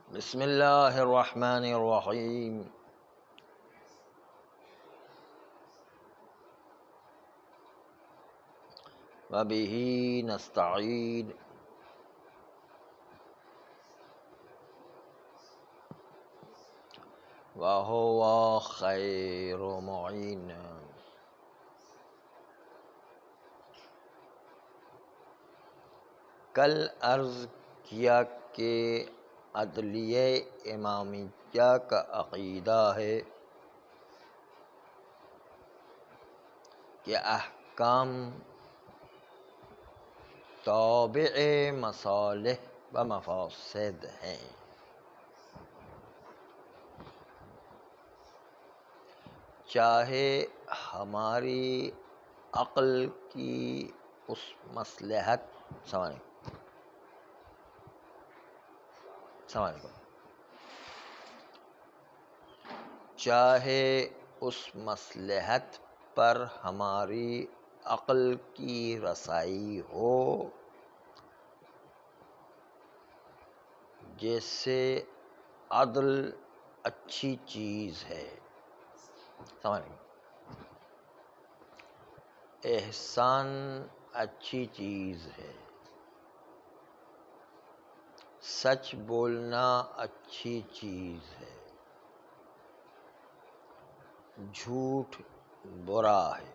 بسم اللہ الرحمن الرحیم وبہ نستعین وہو خیر معین۔ کل عرض کیا کہ عدلیہ امامیہ کا عقیدہ ہے کہ احکام تابع مصالح و مفاسد ہیں، چاہے ہماری عقل کی اس مصلحت چاہے اس مصلحت پر ہماری عقل کی رسائی ہو، جیسے عدل اچھی چیز ہے، احسان اچھی چیز ہے، سچ بولنا اچھی چیز ہے، جھوٹ برا ہے،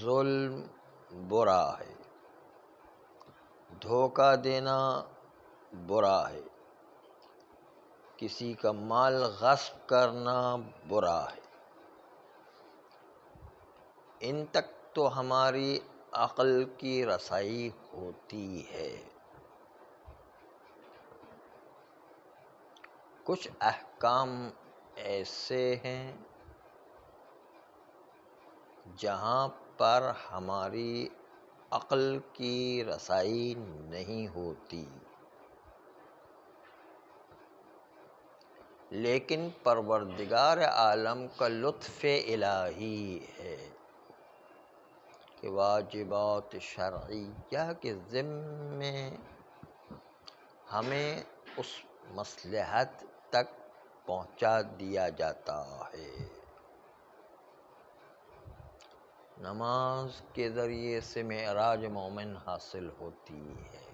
ظلم برا ہے، دھوکہ دینا برا ہے، کسی کا مال غصب کرنا برا ہے۔ ان تک تو ہماری عقل کی رسائی ہوتی ہے۔ کچھ احکام ایسے ہیں جہاں پر ہماری عقل کی رسائی نہیں ہوتی، لیکن پروردگار عالم کا لطف الہی ہے کہ واجبات شرعیہ کے ذمے ہمیں اس مصلحت تک پہنچا دیا جاتا ہے۔ نماز کے ذریعے سے معراج مومن حاصل ہوتی ہے،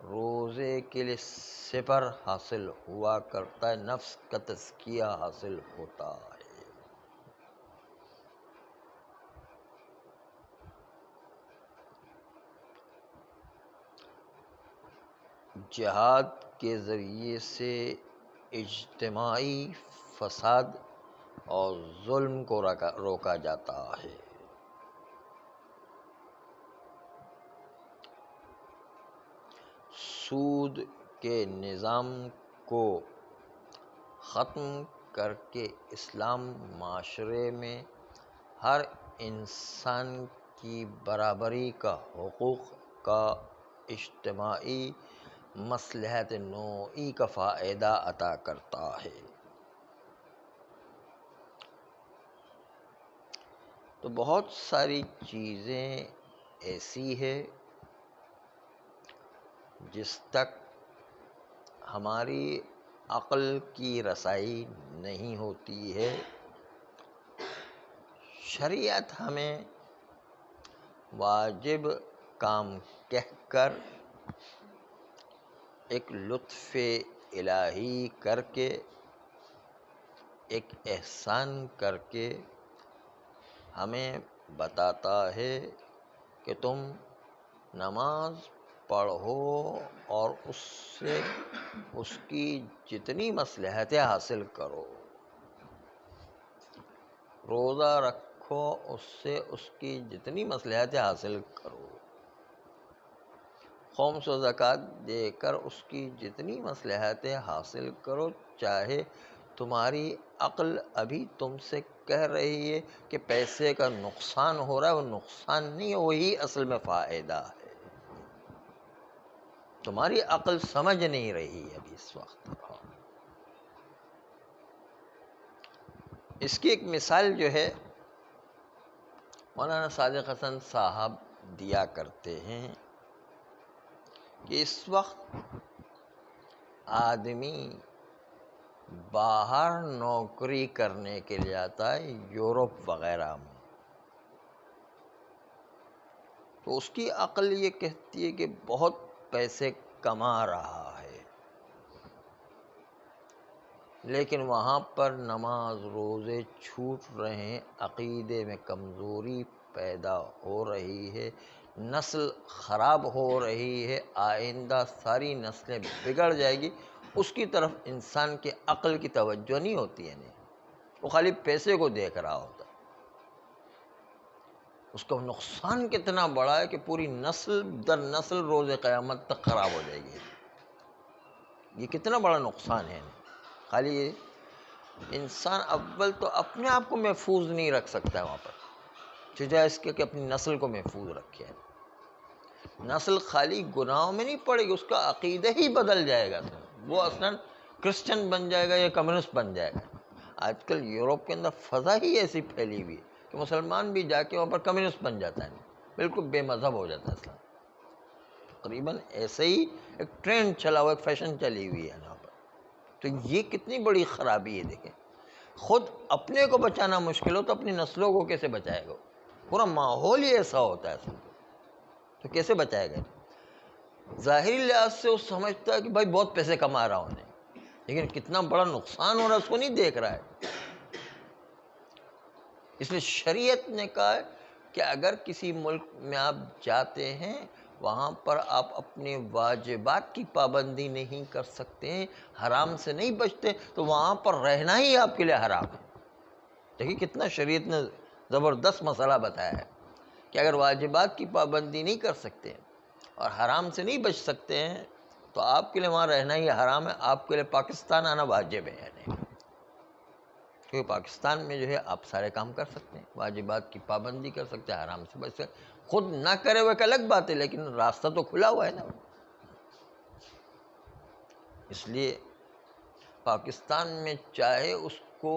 روزے کے لیے سپر حاصل ہوا کرتا ہے، نفس کا تزکیہ حاصل ہوتا ہے، جہاد کے ذریعے سے اجتماعی فساد اور ظلم کو روکا جاتا ہے، سود کے نظام کو ختم کر کے اسلام معاشرے میں ہر انسان کی برابری کا، حقوق کا، اجتماعی مصلحت نوعی کا فائدہ عطا کرتا ہے۔ تو بہت ساری چیزیں ایسی ہے جس تک ہماری عقل کی رسائی نہیں ہوتی ہے، شریعت ہمیں واجب کام کہہ کر ایک لطف الہی کر کے، ایک احسان کر کے ہمیں بتاتا ہے کہ تم نماز پڑھو اور اس سے اس کی جتنی مصلحتیں حاصل کرو، روزہ رکھو، اس سے اس کی جتنی مصلحتیں حاصل کرو، خمس و زکوٰۃ دے کر اس کی جتنی مصلحتیں حاصل کرو، چاہے تمہاری عقل ابھی تم سے کہہ رہی ہے کہ پیسے کا نقصان ہو رہا ہے، وہ نقصان نہیں ہے، وہی اصل میں فائدہ ہے، تمہاری عقل سمجھ نہیں رہی ہے ابھی اس وقت۔ اس کی ایک مثال جو ہے مولانا صادق حسن صاحب دیا کرتے ہیں کہ اس وقت آدمی باہر نوکری کرنے کے لیے آتا ہے یورپ وغیرہ میں، تو اس کی عقل یہ کہتی ہے کہ بہت پیسے کما رہا ہے، لیکن وہاں پر نماز روزے چھوٹ رہے ہیں، عقیدے میں کمزوری پیدا ہو رہی ہے، نسل خراب ہو رہی ہے، آئندہ ساری نسلیں بگڑ جائے گی، اس کی طرف انسان کے عقل کی توجہ نہیں ہوتی ہے، وہ خالی پیسے کو دیکھ رہا ہوتا ہے۔ اس کا نقصان کتنا بڑا ہے کہ پوری نسل در نسل روز قیامت تک خراب ہو جائے گی، یہ کتنا بڑا نقصان ہے۔ خالی یہ انسان اول تو اپنے آپ کو محفوظ نہیں رکھ سکتا ہے وہاں پر، سوائے اس کے کہ اپنی نسل کو محفوظ رکھے۔ نسل خالی گناہوں میں نہیں پڑے گی، اس کا عقیدہ ہی بدل جائے گا، وہ اصلاً کرسچن بن جائے گا یا کمیونسٹ بن جائے گا۔ آج کل یورپ کے اندر فضا ہی ایسی پھیلی ہوئی ہے کہ مسلمان بھی جا کے وہاں پر کمیونسٹ بن جاتا ہے، بالکل بے مذہب ہو جاتا ہے اسلام۔ تقریباً ایسے ہی ایک ٹرینڈ چلا ہوا، ایک فیشن چلی ہوئی ہے یہاں پر۔ تو یہ کتنی بڑی خرابی ہے، دیکھیں خود اپنے کو بچانا مشکل ہو تو اپنی نسلوں کو کیسے بچائے گا؟ پورا ماحول ہی ایسا ہوتا ہے تو کیسے بچائے گا؟ ظاہری لحاظ سے وہ سمجھتا ہے کہ بھائی بہت پیسے کما رہا ہوں، لیکن کتنا بڑا نقصان ہو رہا ہے اس کو نہیں دیکھ رہا ہے۔ اس لیے شریعت نے کہا ہے کہ اگر کسی ملک میں آپ جاتے ہیں، وہاں پر آپ اپنے واجبات کی پابندی نہیں کر سکتے، حرام سے نہیں بچتے، تو وہاں پر رہنا ہی آپ کے لیے حرام ہے۔ دیکھیے کتنا شریعت نے زبردست مسئلہ بتایا ہے کہ اگر واجبات کی پابندی نہیں کر سکتے اور حرام سے نہیں بچ سکتے ہیں تو آپ کے لیے وہاں رہنا ہی حرام ہے، آپ کے لیے پاکستان آنا واجب ہے۔ کیونکہ پاکستان میں جو ہے آپ سارے کام کر سکتے ہیں، واجبات کی پابندی کر سکتے ہیں، حرام سے بچ سکتے ہیں۔ خود نہ کرے وہ ایک الگ بات ہے، لیکن راستہ تو کھلا ہوا ہے نا۔ اس لیے پاکستان میں چاہے اس کو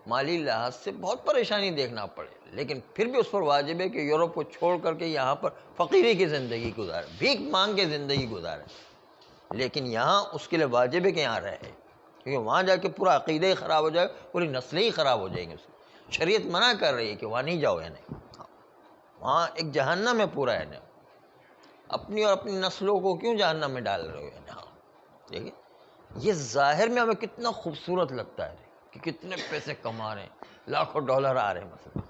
مالی لحاظ سے بہت پریشانی دیکھنا پڑے، لیکن پھر بھی اس پر واجب ہے کہ یورپ کو چھوڑ کر کے یہاں پر فقیری کی زندگی گزارے، بھیک مانگ کے زندگی گزارے، لیکن یہاں اس کے لیے واجب ہے کہ یہاں رہے، کیونکہ وہاں جا کے پورا عقیدہ ہی خراب ہو جائے، پوری نسلیں ہی خراب ہو جائیں گے۔ شریعت منع کر رہی ہے کہ وہاں نہیں جاؤ، وہاں ایک جہنم ہے پورا ہے، اپنی اور اپنی نسلوں کو کیوں جہنم میں ڈال رہے ہو؟ دیکھیں یہ ظاہر میں ہمیں کتنا خوبصورت لگتا ہے کہ کتنے پیسے کما رہے ہیں، لاکھوں ڈالر آ رہے ہیں مثلا،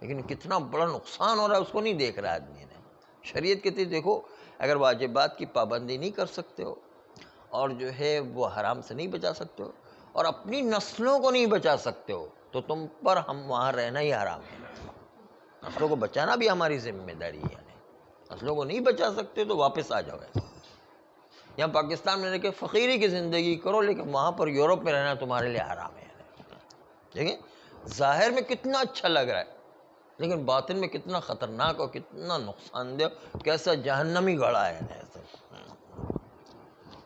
لیکن کتنا بڑا نقصان ہو رہا ہے اس کو نہیں دیکھ رہا آدمی نے۔ شریعت کہتی ہے دیکھو اگر واجبات کی پابندی نہیں کر سکتے ہو اور جو ہے وہ حرام سے نہیں بچا سکتے ہو اور اپنی نسلوں کو نہیں بچا سکتے ہو تو تم پر ہم وہاں رہنا ہی حرام ہے۔ نسلوں کو بچانا بھی ہماری ذمہ داری ہے، نسلوں کو نہیں بچا سکتے تو واپس آ جاؤ۔ یہاں پاکستان میں رہ کے فقیری کی زندگی کرو، لیکن وہاں پر یورپ میں رہنا تمہارے لیے حرام ہے۔ دیکھیں ظاہر میں کتنا اچھا لگ رہا ہے، لیکن باطن میں کتنا خطرناک اور کتنا نقصان دہ، کیسا جہنمی گڑھا ہے ایسا۔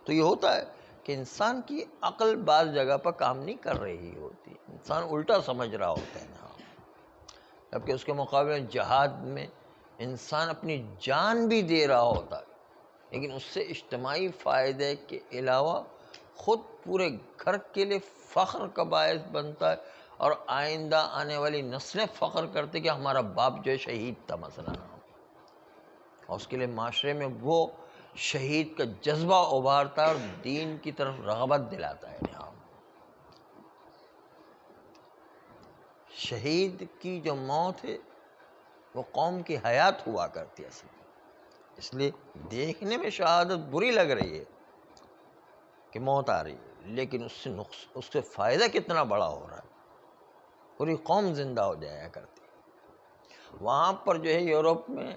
تو یہ ہوتا ہے کہ انسان کی عقل بعض جگہ پر کام نہیں کر رہی ہوتی، انسان الٹا سمجھ رہا ہوتا ہے نا، جبکہ اس کے مقابلے میں جہاد میں انسان اپنی جان بھی دے رہا ہوتا ہے، لیکن اس سے اجتماعی فائدے کے علاوہ خود پورے گھر کے لیے فخر کا باعث بنتا ہے، اور آئندہ آنے والی نسلیں فخر کرتے کہ ہمارا باپ جو ہے شہید تھا مثلا، اور اس کے لیے معاشرے میں وہ شہید کا جذبہ ابھارتا ہے اور دین کی طرف رغبت دلاتا ہے۔ شہید کی جو موت ہے وہ قوم کی حیات ہوا کرتی ہے، اس لیے دیکھنے میں شہادت بری لگ رہی ہے کہ موت آ رہی ہے، لیکن اس سے فائدہ کتنا بڑا ہو رہا ہے، پوری قوم زندہ ہو جایا کرتی ہے۔ وہاں پر جو ہے یورپ میں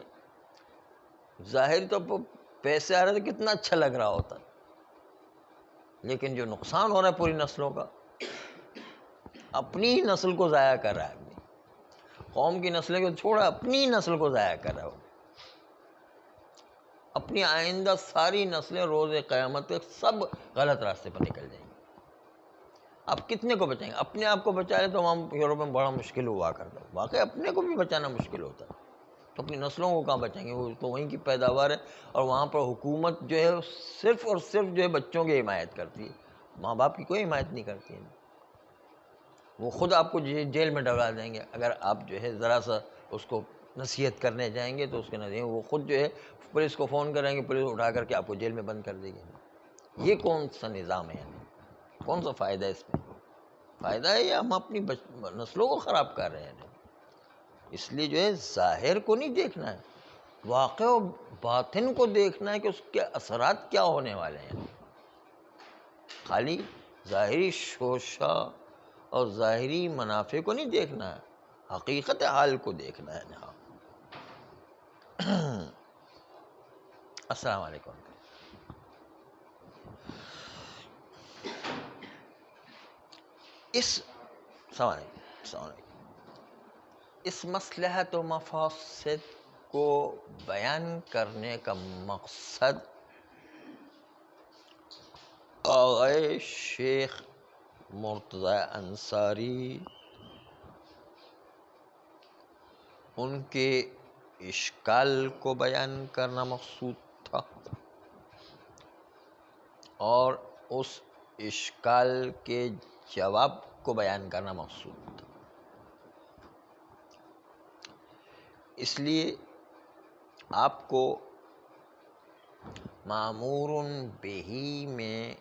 ظاہر طور پر پیسے آ رہے تھے، کتنا اچھا لگ رہا ہوتا، لیکن جو نقصان ہو رہا ہے پوری نسلوں کا، اپنی ہی نسل کو ضائع کر رہا ہے آدمی، قوم کی نسلیں کو چھوڑا اپنی نسل کو ضائع کر رہا ہے، اپنی آئندہ ساری نسلیں روز قیامت تک سب غلط راستے پر نکل جائیں گی۔ آپ کتنے کو بچائیں گے؟ اپنے آپ کو بچا لے تو وہاں یورپ میں بڑا مشکل ہوا کرتا ہے، واقعی اپنے کو بھی بچانا مشکل ہوتا ہے۔ تو اپنی نسلوں کو کہاں بچائیں گے؟ وہ تو وہیں کی پیداوار ہے، اور وہاں پر حکومت جو ہے صرف اور صرف جو ہے بچوں کی حمایت کرتی ہے، ماں باپ کی کوئی حمایت نہیں کرتی ہے۔ وہ خود آپ کو جیل میں ڈلوا دیں گے اگر آپ جو ہے ذرا سا اس کو نصیحت کرنے جائیں گے تو اس کے نتیجے وہ خود جو ہے پولیس کو فون کریں گے، پولیس اٹھا کر کے آپ کو جیل میں بند کر دے گی۔ یہ کون سا نظام ہے؟ کون سا فائدہ ہے اس میں؟ فائدہ ہے یا ہم اپنی نسلوں کو خراب کر رہے ہیں؟ اس لیے جو ہے ظاہر کو نہیں دیکھنا ہے، واقع و باطن کو دیکھنا ہے کہ اس کے اثرات کیا ہونے والے ہیں۔ خالی ظاہری شوشہ اور ظاہری منافع کو نہیں دیکھنا ہے، حقیقت حال کو دیکھنا ہے۔ السلام علیکم۔ اس مصلحت و مفاسد کو بیان کرنے کا مقصد آغا شیخ مرتضی انصاری ان کے اشکال کو بیان کرنا مقصود تھا، اور اس اشکال کے جواب کو بیان کرنا مقصود تھا۔ اس لیے آپ کو مامور بہ میں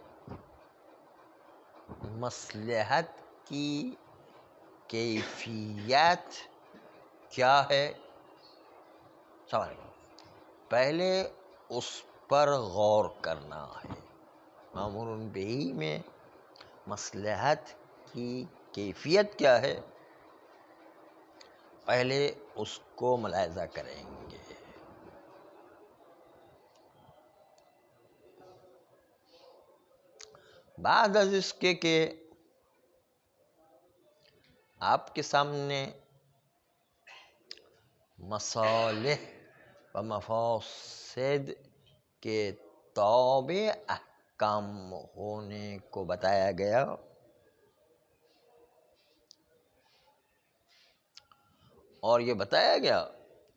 مصلحت کی کیفیت کیا ہے، پہلے اس پر غور کرنا ہے۔ مامور بہ میں مصلحت کی کیفیت کیا ہے، پہلے اس کو ملاحظہ کریں گے۔ بعد از اس کے کہ آپ کے سامنے مصالح و مفاسد کے تابع احکام ہونے کو بتایا گیا، اور یہ بتایا گیا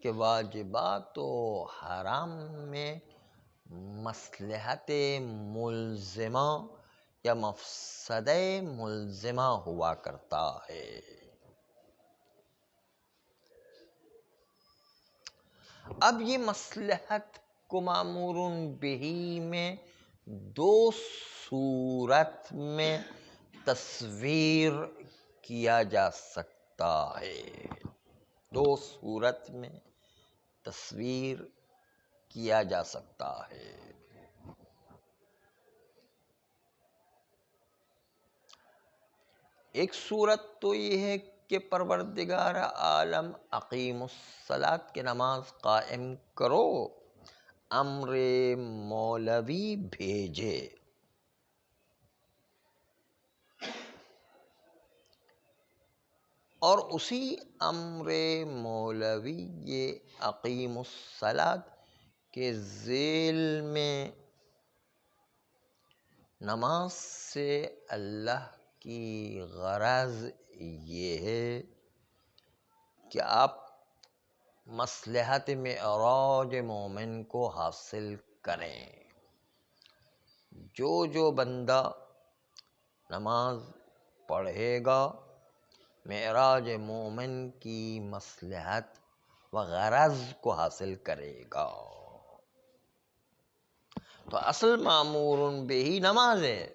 کہ واجبات و حرام میں مصلحت ملزمہ یا مفسدہ ملزمہ ہوا کرتا ہے۔ اب یہ مصلحت کو مامور بہ میں دو صورت میں تصویر کیا جا سکتا ہے، دو صورت میں تصویر کیا جا سکتا ہے۔ ایک صورت تو یہ ہے کہ پروردگار عالم اقیم الصلاۃ کہ نماز قائم کرو امر مولوی بھیجے، اور اسی امر مولوی یہ اقیم الصلاۃ کے ذیل میں نماز سے اللہ کی غرض یہ ہے کہ آپ مصلحت معراج مومن کو حاصل کریں۔ جو بندہ نماز پڑھے گا معراج مومن کی مصلحت و غرض کو حاصل کرے گا۔ تو اصل مامور بہ نماز ہے،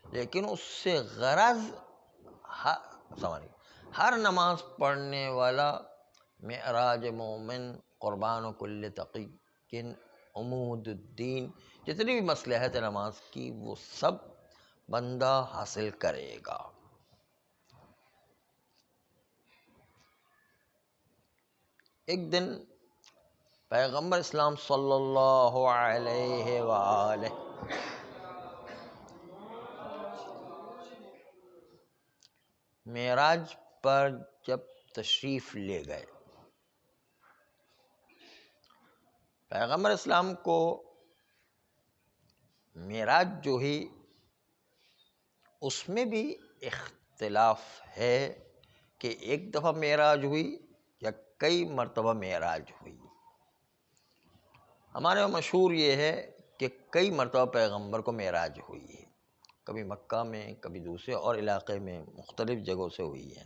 لیکن اس سے غرض ہر نماز پڑھنے والا معراج مومن، قربان کل تقی، عمود الدین، جتنی بھی مصلحت ہے نماز کی وہ سب بندہ حاصل کرے گا۔ ایک دن پیغمبر اسلام صلی اللہ علیہ وآلہ معراج پر جب تشریف لے گئے، پیغمبر اسلام کو معراج جو ہی اس میں بھی اختلاف ہے کہ ایک دفعہ معراج ہوئی یا کئی مرتبہ معراج ہوئی. ہمارے یہاں مشہور یہ ہے کہ کئی مرتبہ پیغمبر کو معراج ہوئی ہے، کبھی مکہ میں، کبھی دوسرے اور علاقے میں، مختلف جگہوں سے ہوئی ہے.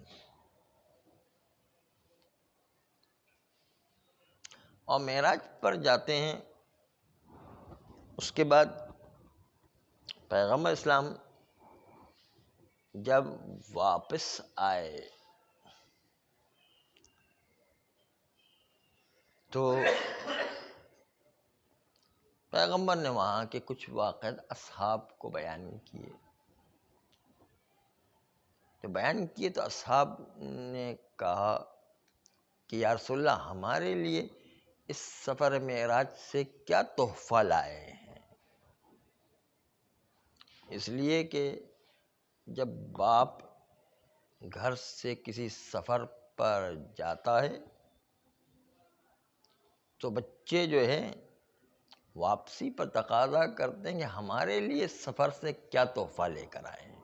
اور معراج پر جاتے ہیں. اس کے بعد پیغمبر اسلام جب واپس آئے تو پیغمبر نے وہاں کے کچھ واقعات اصحاب کو بیان کیے. تو بیان کیے تو اصحاب نے کہا کہ یا رسول اللہ، ہمارے لیے اس سفر معراج سے کیا تحفہ لائے ہیں؟ اس لیے کہ جب باپ گھر سے کسی سفر پر جاتا ہے تو بچے جو ہیں واپسی پر تقاضا کرتے ہیں کہ ہمارے لیے سفر سے کیا تحفہ لے کر آئے ہیں.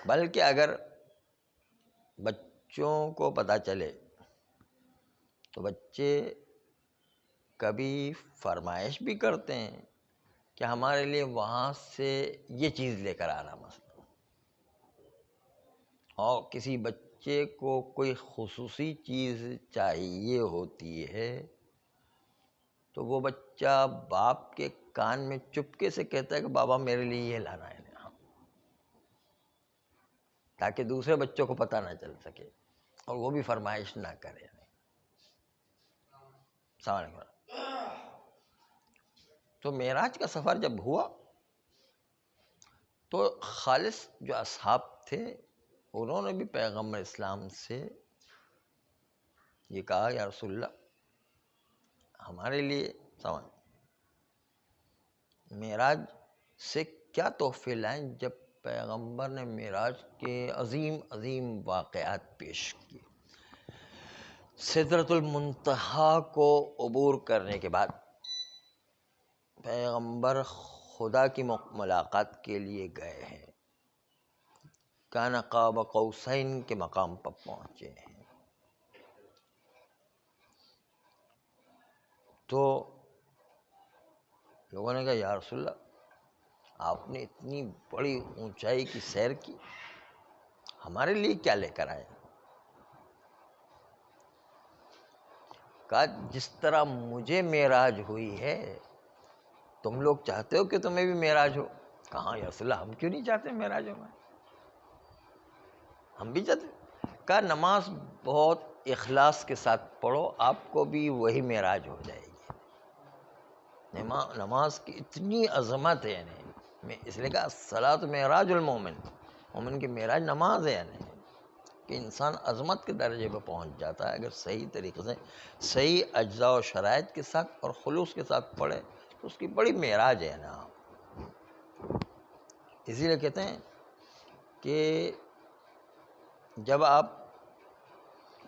بلکہ اگر بچوں کو پتہ چلے تو بچے کبھی فرمائش بھی کرتے ہیں کہ ہمارے لیے وہاں سے یہ چیز لے کر آنا مثلا. اور کسی بچے کو کوئی خصوصی چیز چاہیے ہوتی ہے تو وہ بچہ باپ کے کان میں چپکے سے کہتا ہے کہ بابا میرے لیے یہ لانا ہے، تاکہ دوسرے بچوں کو پتہ نہ چل سکے اور وہ بھی فرمائش نہ کرے. السلام علیکم. تو معراج کا سفر جب ہوا تو خالص جو اصحاب تھے انہوں نے بھی پیغمبر اسلام سے یہ کہا یا رسول اللہ، ہمارے لیے معراج سے کیا تحفے لائیں. جب پیغمبر نے معراج کے عظیم عظیم واقعات پیش کیے، سدرۃ المنتہا کو عبور کرنے کے بعد پیغمبر خدا کی ملاقات کے لیے گئے ہیں، کان قاب قوسین کے مقام پر پہنچے ہیں. تو لوگوں نے کہا یا رسول اللہ، آپ نے اتنی بڑی اونچائی کی سیر کی، ہمارے لیے کیا لے کر آئے؟ کہا جس طرح مجھے معراج ہوئی ہے تم لوگ چاہتے ہو کہ تمہیں بھی معراج ہو. کہاں یا رسول اللہ، ہم کیوں نہیں چاہتے معراج ہو؟ ہم بھی چاہتے. کہا نماز بہت اخلاص کے ساتھ پڑھو، آپ کو بھی وہی معراج ہو جائے گی. نماز کی اتنی عظمت ہے، یعنی اس لیے کہا الصلاۃ معراج المومن، مومن کی معراج نماز ہے. یعنی کہ انسان عظمت کے درجے پہ پہنچ جاتا ہے اگر صحیح طریقے سے صحیح اجزاء و شرائط کے ساتھ اور خلوص کے ساتھ پڑھے تو اس کی بڑی معراج ہے نا. اسی لیے کہتے ہیں کہ جب آپ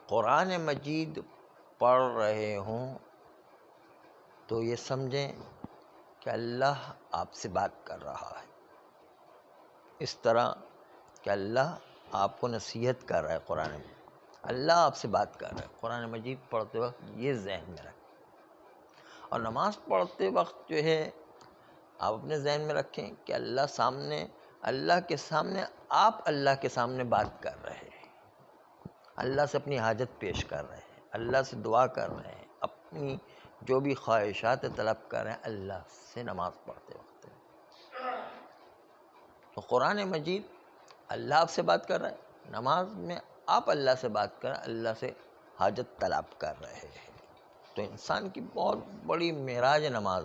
قرآن مجید پڑھ رہے ہوں تو یہ سمجھیں کہ اللہ آپ سے بات کر رہا ہے، اس طرح کہ اللہ آپ کو نصیحت کر رہا ہے. قرآن میں اللہ آپ سے بات کر رہا ہے. قرآن مجید پڑھتے وقت یہ ذہن میں رکھیں. اور نماز پڑھتے وقت جو ہے آپ اپنے ذہن میں رکھیں کہ اللہ کے سامنے آپ اللہ کے سامنے بات کر رہے ہیں، اللہ سے اپنی حاجت پیش کر رہے ہیں، اللہ سے دعا کر رہے ہیں، اپنی جو بھی خواہشات طلب کر رہے ہیں اللہ سے نماز پڑھتے وقت. تو قرآن مجید اللہ آپ سے بات کر رہا ہے، نماز میں آپ اللہ سے بات کر رہے ہیں، اللہ سے حاجت طلب کر رہے ہیں. تو انسان کی بہت بڑی معراج نماز.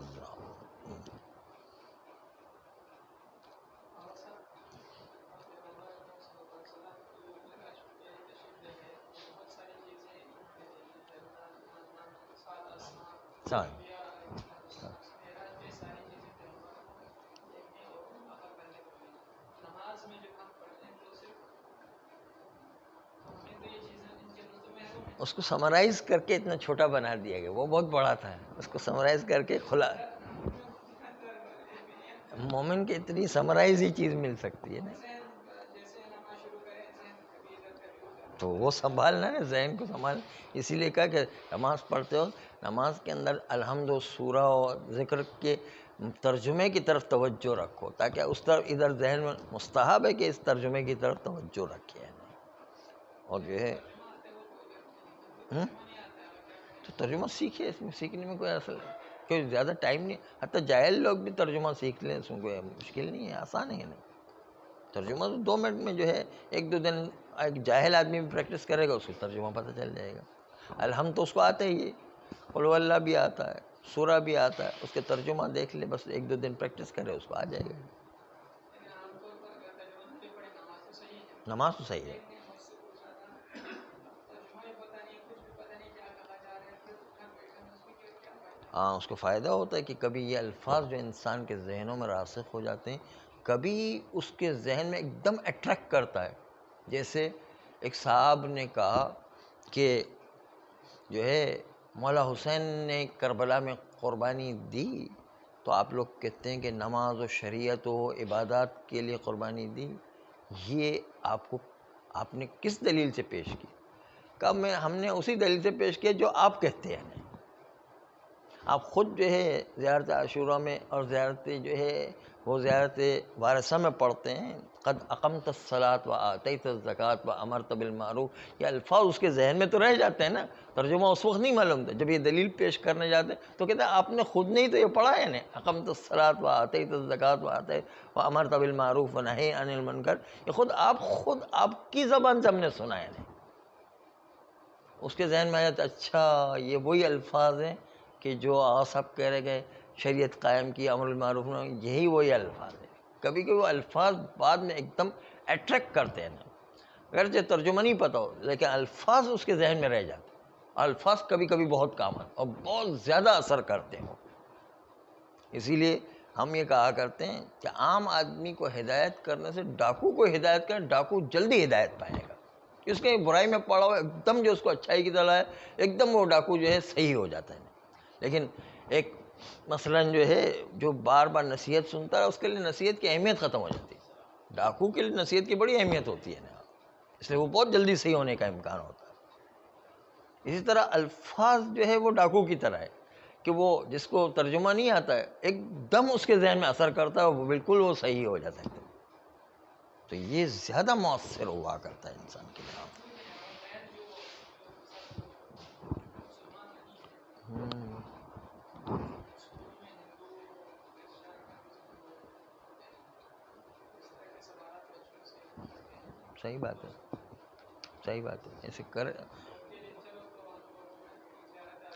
اس کو سمرائز کر کے اتنا چھوٹا بنا دیا گیا، وہ بہت بڑا تھا، اس کو سمرائز کر کے کھلا. مومن کی اتنی سمرائز ہی چیز مل سکتی ہے نا. تو وہ سنبھالنا ہے، ذہن کو سنبھالنا. اسی لیے کہا کہ نماز پڑھتے ہو نماز کے اندر الحمد و سورہ اور ذکر کے ترجمے کی طرف توجہ رکھو، تاکہ اس طرف ادھر ذہن میں مستحب ہے کہ اس ترجمے کی طرف توجہ رکھے. اور جو ہے تو ترجمہ سیکھے، اس میں سیکھنے میں کوئی اصل کوئی زیادہ ٹائم نہیں. حتیٰ جاہل لوگ بھی ترجمہ سیکھ لیں، اس میں کوئی مشکل نہیں ہے، آسان ہے. نہیں ترجمہ تو 2 منٹ میں جو ہے، 1-2 دن ایک جاہل آدمی بھی پریکٹس کرے گا، اس کو ترجمہ پتہ چل جائے گا. الحمد تو اس کو آتا ہی ہے، قل اللہ بھی آتا ہے، سورہ بھی آتا ہے، اس کے ترجمہ دیکھ لے، بس 1-2 دن پریکٹس کرے، اس کو آ جائے گا. نماز تو صحیح ہے. ہاں اس کو فائدہ ہوتا ہے کہ کبھی یہ الفاظ جو انسان کے ذہنوں میں راسخ ہو جاتے ہیں، کبھی اس کے ذہن میں ایک دم اٹریکٹ کرتا ہے. جیسے ایک صاحب نے کہا کہ جو ہے مولا حسین نے کربلا میں قربانی دی، تو آپ لوگ کہتے ہیں کہ نماز و شریعت و عبادات کے لیے قربانی دی، یہ آپ نے کس دلیل سے پیش کی؟ کہا ہم نے اسی دلیل سے پیش کیا جو آپ کہتے ہیں. آپ خود جو ہے زیارت عاشورہ میں اور زیارت جو ہے وہ زیارت وارثہ میں پڑھتے ہیں، قد اقمت الصلاۃ و آتیت الزکوٰۃ و امرت بالمعروف. یہ الفاظ اس کے ذہن میں تو رہ جاتے ہیں نا، ترجمہ اس وقت نہیں معلوم تھا. جب یہ دلیل پیش کرنے جاتے ہیں تو کہتے ہیں آپ نے خود نہیں تو یہ پڑھا ہے نا، اقمت الصلاۃ و آتیت الزکوٰۃ و امرت بالمعروف و نہی عن المنکر. یہ خود آپ کی زبان سے ہم نے سنا ہے. اس کے ذہن میں آیا تو اچھا یہ وہی الفاظ ہیں کہ جو آقا صاحب کہہ رہے گئے شریعت قائم کی، امر بالمعروف، یہی وہی الفاظ ہیں. کبھی کبھی وہ الفاظ بعد میں ایک دم اٹریکٹ کرتے ہیں نا، اگرچہ ترجمہ نہیں پتہ ہو لیکن الفاظ اس کے ذہن میں رہ جاتے ہیں. الفاظ کبھی کبھی بہت کام آتے اور بہت زیادہ اثر کرتے ہیں. اسی لیے ہم یہ کہا کرتے ہیں کہ عام آدمی کو ہدایت کرنے سے ڈاکو کو ہدایت کریں، ڈاکو جلدی ہدایت پائے گا. اس کے برائی میں پڑا ہوا ایک دم جو اس کو اچھائی کی طرح ہے، ایک دم وہ ڈاکو جو ہے صحیح ہو جاتا ہے. لیکن ایک مثلاً جو ہے جو بار بار نصیحت سنتا ہے، اس کے لیے نصیحت کی اہمیت ختم ہو جاتی ہے. ڈاکو کے لیے نصیحت کی بڑی اہمیت ہوتی ہے نا، اس لیے وہ بہت جلدی صحیح ہونے کا امکان ہوتا ہے. اسی طرح الفاظ جو ہے وہ ڈاکو کی طرح ہے کہ وہ جس کو ترجمہ نہیں آتا ہے ایک دم اس کے ذہن میں اثر کرتا ہے، وہ بالکل وہ صحیح ہو جاتا ہے. تو یہ زیادہ مؤثر ہوا کرتا ہے انسان کے لیے. صحیح بات ہے، صحیح بات ہے، ایسے کر.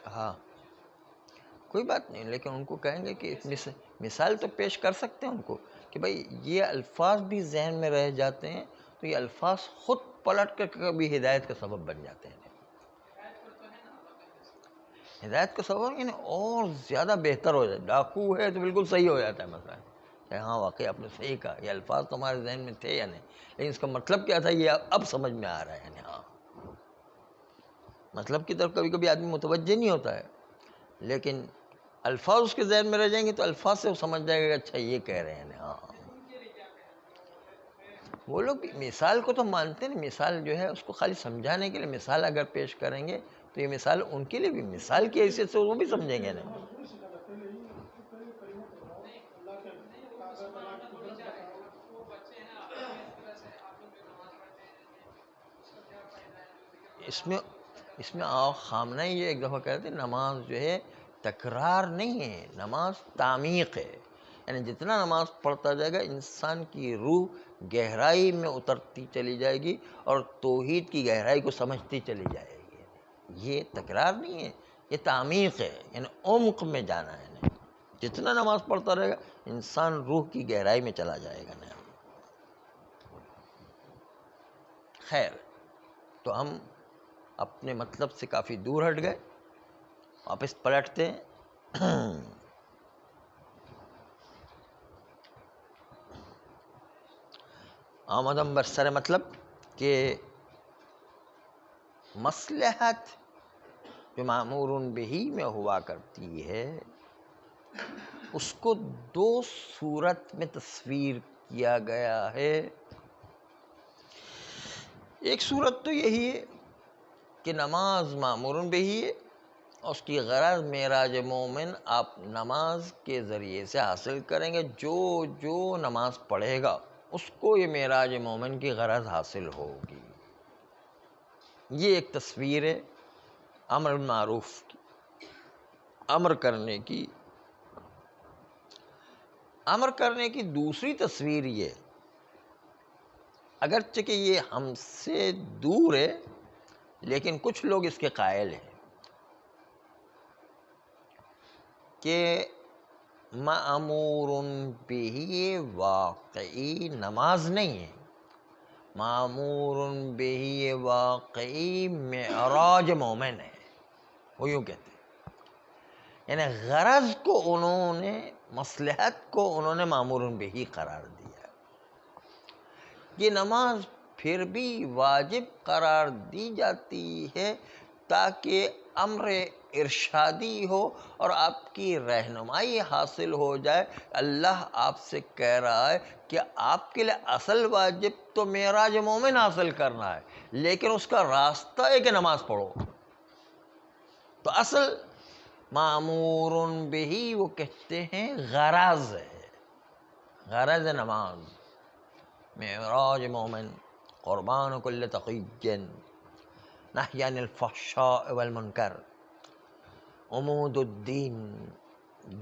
ہاں کوئی بات نہیں، لیکن ان کو کہیں گے کہ مثال تو پیش کر سکتے ہیں ان کو کہ بھائی یہ الفاظ بھی ذہن میں رہ جاتے ہیں، تو یہ الفاظ خود پلٹ کر کبھی ہدایت کا سبب بن جاتے ہیں. ہدایت کا سبب یعنی اور زیادہ بہتر ہو جائے. ڈاکو ہے تو بالکل صحیح ہو جاتا ہے مثلا کہ ہاں واقعی آپ نے صحیح کہا، یہ الفاظ تمہارے ذہن میں تھے یا نہیں، لیکن اس کا مطلب کیا تھا یہ اب سمجھ میں آ رہا ہے. یعنی ہاں مطلب کی طرف کبھی کبھی آدمی متوجہ نہیں ہوتا ہے، لیکن الفاظ اس کے ذہن میں رہ جائیں گے تو الفاظ سے وہ سمجھ جائے گا کہ اچھا یہ کہہ رہے ہیں. ہاں وہ لوگ مثال کو تو مانتے ہیں، مثال جو ہے اس کو خالی سمجھانے کے لیے مثال اگر پیش کریں گے تو یہ مثال ان کے لیے بھی مثال کی حیثیت سے وہ بھی سمجھیں گے نا. اس میں خامنہ ہی ایک دفعہ کہتے ہیں نماز جو ہے تکرار نہیں ہے، نماز تعمیق ہے. یعنی جتنا نماز پڑھتا جائے گا انسان کی روح گہرائی میں اترتی چلی جائے گی اور توحید کی گہرائی کو سمجھتی چلی جائے گی. یہ تکرار نہیں ہے، یہ تعمیق ہے، یعنی عمق میں جانا ہے. جتنا نماز پڑھتا رہے گا انسان روح کی گہرائی میں چلا جائے گا. خیر تو ہم اپنے مطلب سے کافی دور ہٹ گئے، واپس پلٹتے ہیں. آمدم برسر مطلب کہ مصلحت جو معمور بہی میں ہوا کرتی ہے اس کو 2 صورت میں تصویر کیا گیا ہے. ایک صورت تو یہی ہے کہ نماز مامور بہی ہے، اس کی غرض معراج مومن آپ نماز کے ذریعے سے حاصل کریں گے، جو جو نماز پڑھے گا اس کو یہ معراج مومن کی غرض حاصل ہوگی۔ یہ ایک تصویر ہے امر معروف کی، امر کرنے کی۔ امر کرنے کی دوسری تصویر یہ، اگرچہ کہ یہ ہم سے دور ہے لیکن کچھ لوگ اس کے قائل ہیں کہ مأمور بہ واقعی نماز نہیں ہے، مأمور بہ واقعی معراج مومن ہے۔ وہ یوں کہتے ہیں، یعنی غرض کو انہوں نے، مصلحت کو انہوں نے مأمور بہ قرار دیا۔ یہ نماز پھر بھی واجب قرار دی جاتی ہے تاکہ امر ارشادی ہو اور آپ کی رہنمائی حاصل ہو جائے۔ اللہ آپ سے کہہ رہا ہے کہ آپ کے لیے اصل واجب تو معراج مومن حاصل کرنا ہے، لیکن اس کا راستہ ہے کہ نماز پڑھو۔ تو اصل مامور بہ وہ کہتے ہیں غرض ہے، غرض نماز، معراج مومن، قربان کل تقی، نہی عن الفحشاء والمنکر، عمود الدین،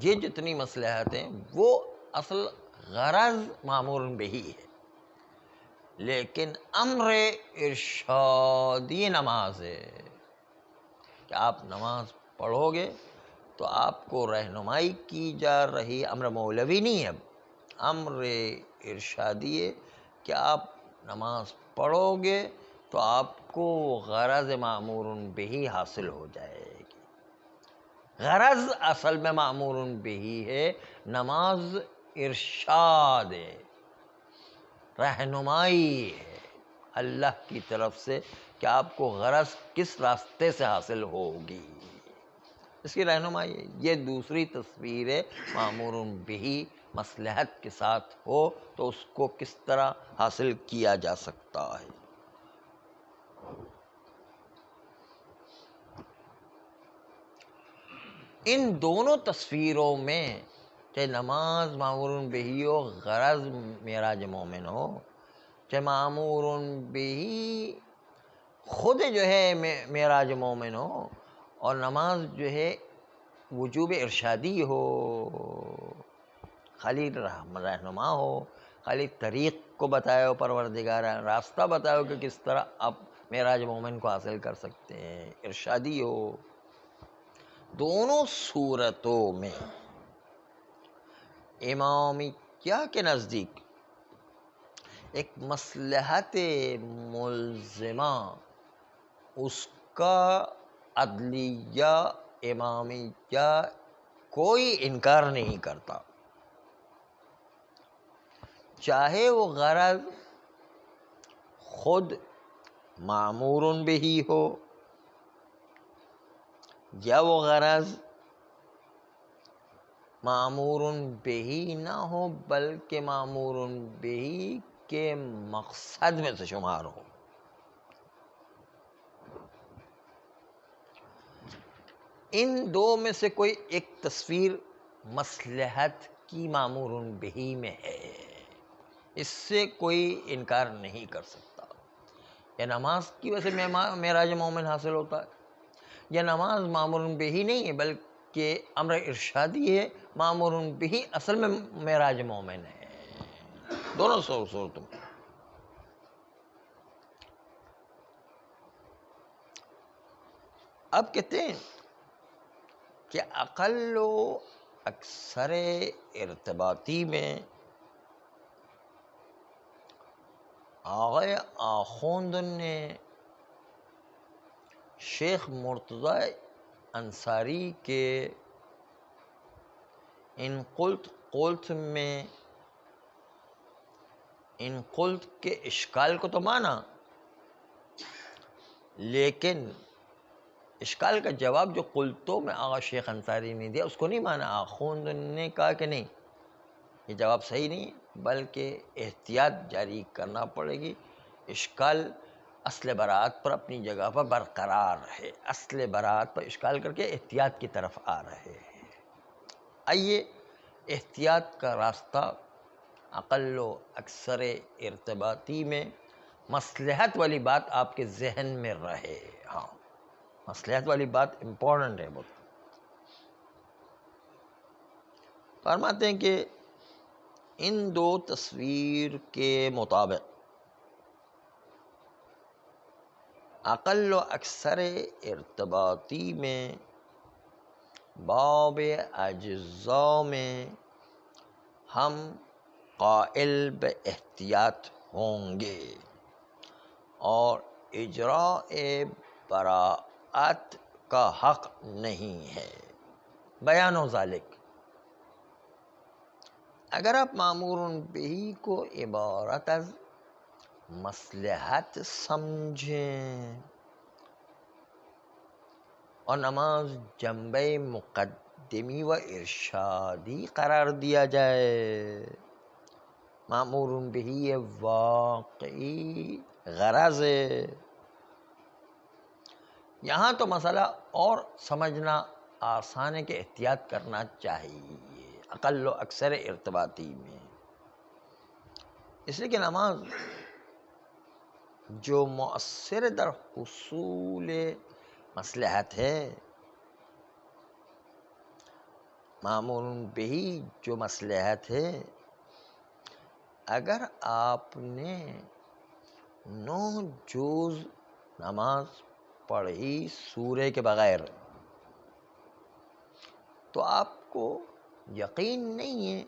یہ جتنی مصلحتیں وہ اصل غرض مامور بہی ہے، لیکن امر ارشادی نماز ہے کہ آپ نماز پڑھو گے تو آپ کو رہنمائی کی جا رہی، امر مولوی نہیں ہے، امر ارشادی ہے کہ آپ نماز پڑھو گے تو آپ کو غرض مامور بہی حاصل ہو جائے گی۔ غرض اصل میں مامور بہی ہے، نماز ارشاد ہے، رہنمائی ہے اللہ کی طرف سے کہ آپ کو غرض کس راستے سے حاصل ہوگی، اس کی رہنمائی ہے۔ یہ دوسری تصویر ہے مامور بہی، مصلحت کے ساتھ ہو تو اس کو کس طرح حاصل کیا جا سکتا ہے۔ ان دونوں تصویروں میں، چاہے نماز مامور بہی ہو، غرض معراج مومن ہو، چاہے مامور بہی خود جو ہے معراج مومن ہو، اور نماز جو ہے وجوب ارشادی ہو، خالی رہنما ہو، خالی طریق کو بتائے ہو پروردگار، راستہ بتائے ہو کہ کس طرح آپ معراج مومن کو حاصل کر سکتے ہیں، ارشادی ہو، دونوں صورتوں میں امامیہ کے نزدیک ایک مصلحت ملزمہ، اس کا عدلیہ امامیہ کوئی انکار نہیں کرتا، چاہے وہ غرض خود مامور بہی ہو یا وہ غرض مامور بہی نہ ہو بلکہ مامور بہی کے مقصد میں سے شمار ہو۔ ان دو میں سے کوئی ایک تصویر مصلحت کی مامور بہی میں ہے، اس سے کوئی انکار نہیں کر سکتا۔ یا نماز کی وجہ سے معراج مومن حاصل ہوتا ہے، یا نماز مامور بہی نہیں ہے بلکہ امر ارشادی ہے، مامور بہی اصل میں معراج مومن ہے، دونوں صورتوں میں۔ اب کہتے ہیں کہ اقل و اکثر ارتباطی میں آغا آخوند نے شیخ مرتضی انصاری کے ان قلت میں، ان قلت کے اشکال کو تو مانا، لیکن اشکال کا جواب جو قلتوں میں آغا شیخ انصاری نے دیا اس کو نہیں مانا۔ آخوند نے کہا کہ نہیں، یہ جواب صحیح نہیں ہے، بلکہ احتیاط جاری کرنا پڑے گی۔ اشکال اصل برات پر اپنی جگہ پر برقرار رہے، اصل برات پر اشکال کر کے احتیاط کی طرف آ رہے ہیں۔ آئیے احتیاط کا راستہ اقل و اکثر ارتباطی میں مصلحت والی بات آپ کے ذہن میں رہے۔ ہاں، مصلحت والی بات امپورٹنٹ ہے بہت۔ فرماتے ہیں کہ ان دو تصویر کے مطابق اقل و اکثر ارتباطی میں باب اجزاء میں ہم قائل بے احتیاط ہوں گے اور اجراء براءت کا حق نہیں ہے۔ بیان و ذالک، اگر آپ مامور بہ کو عبارت از مصلحت سمجھیں اور نماز جنبہ مقدمی و ارشادی قرار دیا جائے، مامور بہ واقعی غرض ہے، یہاں تو مسئلہ اور سمجھنا آسان ہے کہ احتیاط کرنا چاہیے اقل و اکثر ارتباطی میں، اس لیے کہ نماز جو مؤثر در حصول مصلحت ہے، مامور بہ جو مصلحت ہے، اگر آپ نے 9 جز نماز پڑھی سورے کے بغیر تو آپ کو یقین نہیں ہے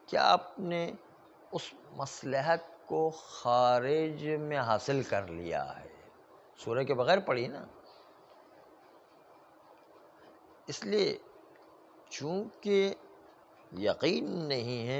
کہ آپ نے اس مصلحت کو خارج میں حاصل کر لیا ہے، سورہ کے بغیر پڑھی نا۔ اس لیے چونکہ یقین نہیں ہے